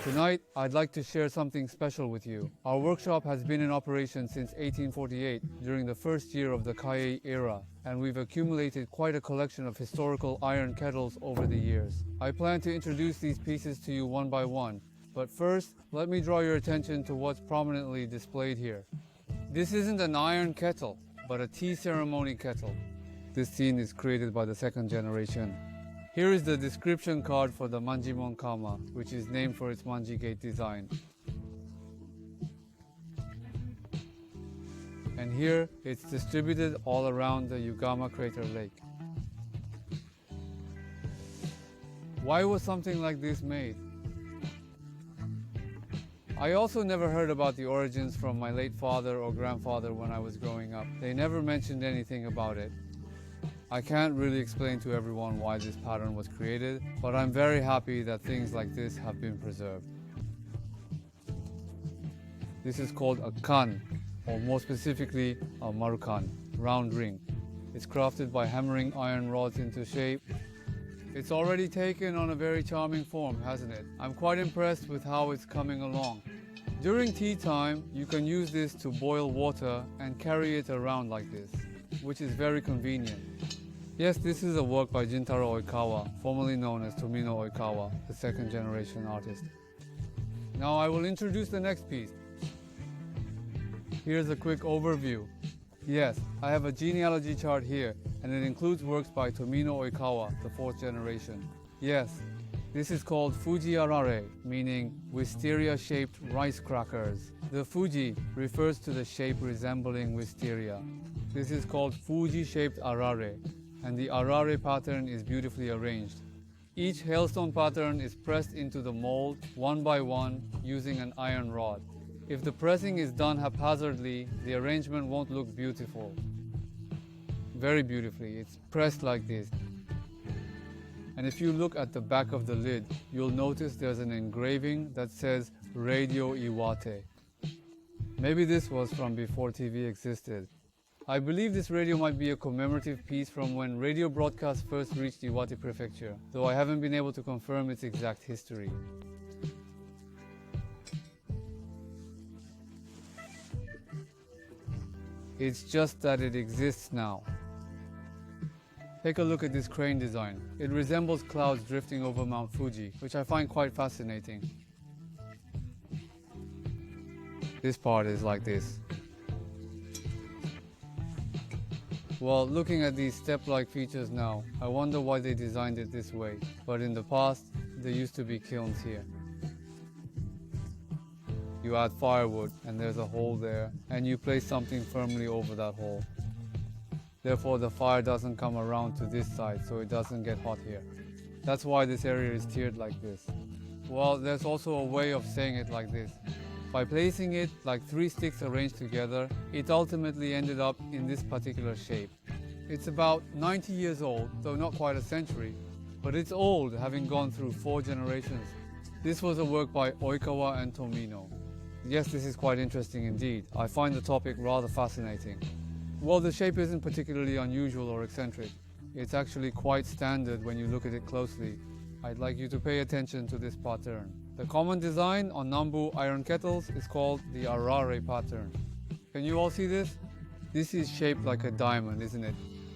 Tonight, I'd like to share something special with you. Our workshop has been in operation since 1848, during the first year of the Kaiei era, and we've accumulated quite a collection of historical iron kettles over the years. I plan to introduce these pieces to you one by one, but first, let me draw your attention to what's prominently displayed here. This isn't an iron kettle, but a tea ceremony kettle. This scene is created by the second generation. Here is the description card for the Manjimon Kama, which is named for its manji gate design. And here, it's distributed all around the Yugama crater lake. Why was something like this made? I also never heard about the origins from my late father or grandfather when I was growing up. They never mentioned anything about it. I can't really explain to everyone why this pattern was created, but I'm very happy that things like this have been preserved. This is called a kan, or more specifically, a marukan, round ring. It's crafted by hammering iron rods into shape. It's already taken on a very charming form, hasn't it? I'm quite impressed with how it's coming along. During tea time, you can use this to boil water and carry it around like this, which is very convenient. Yes, this is a work by Jintaro Oikawa, formerly known as Tomino Oikawa, the second generation artist. Now I will introduce the next piece. Here's a quick overview. Yes, I have a genealogy chart here, and it includes works by Tomino Oikawa, the fourth generation. Yes, this is called Fuji Arare, meaning wisteria-shaped rice crackers. The Fuji refers to the shape resembling wisteria. This is called Fuji-shaped arare, and the arare pattern is beautifully arranged. Each hailstone pattern is pressed into the mold one by one using an iron rod. If the pressing is done haphazardly, the arrangement won't look beautiful. Very beautifully, it's pressed like this. And if you look at the back of the lid, you'll notice there's an engraving that says Radio Iwate. Maybe this was from before TV existed. I believe this radio might be a commemorative piece from when radio broadcasts first reached Iwate Prefecture, though I haven't been able to confirm its exact history. It's just that it exists now. Take a look at this crane design. It resembles clouds drifting over Mount Fuji, which I find quite fascinating. This part is like this. Well, looking at these step-like features now, I wonder why they designed it this way. But in the past, there used to be kilns here. You add firewood, and there's a hole there, and you place something firmly over that hole. Therefore, the fire doesn't come around to this side, so it doesn't get hot here. That's why this area is tiered like this. Well, there's also a way of saying it like this. By placing it like 3 sticks arranged together, it ultimately ended up in this particular shape. It's about 90 years old, though not quite a century, but it's old, having gone through 4 generations. This was a work by Oikawa and Tomino. Yes, this is quite interesting indeed. I find the topic rather fascinating. Well, the shape isn't particularly unusual or eccentric. It's actually quite standard when you look at it closely. I'd like you to pay attention to this pattern. The common design on Nambu iron kettles is called the arare pattern. Can you all see this? This is shaped like a diamond, isn't it?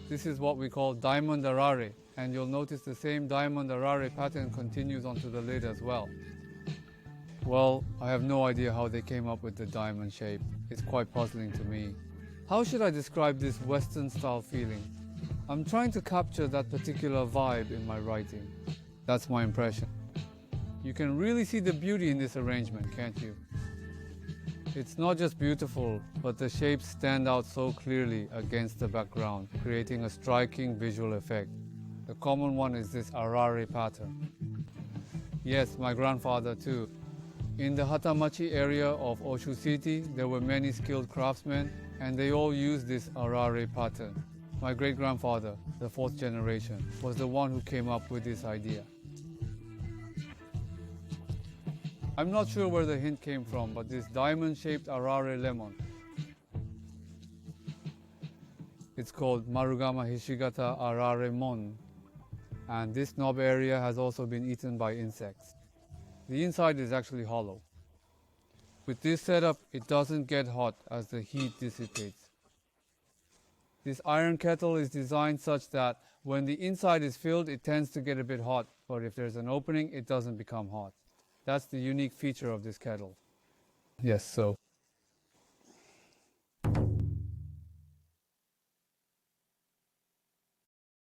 This is what we call diamond arare, and you'll notice the same diamond arare pattern continues onto the lid as well. Well, I have no idea how they came up with the diamond shape. It's quite puzzling to me. How should I describe this Western style feeling? I'm trying to capture that particular vibe in my writing. That's my impression. You can really see the beauty in this arrangement, can't you? It's not just beautiful, but the shapes stand out so clearly against the background, creating a striking visual effect. The common one is this arare pattern. Yes, my grandfather too. In the Hatamachi area of Oshu City, there were many skilled craftsmen, and they all used this arare pattern. My great-grandfather, the 4th generation, was the one who came up with this idea. I'm not sure where the hint came from, but this diamond-shaped arare lemon. It's called Marugama Hishigata Arare Mon, and this knob area has also been eaten by insects. The inside is actually hollow. With this setup, it doesn't get hot as the heat dissipates. This iron kettle is designed such that when the inside is filled, it tends to get a bit hot, but if there's an opening, it doesn't become hot. That's the unique feature of this kettle. Yes, so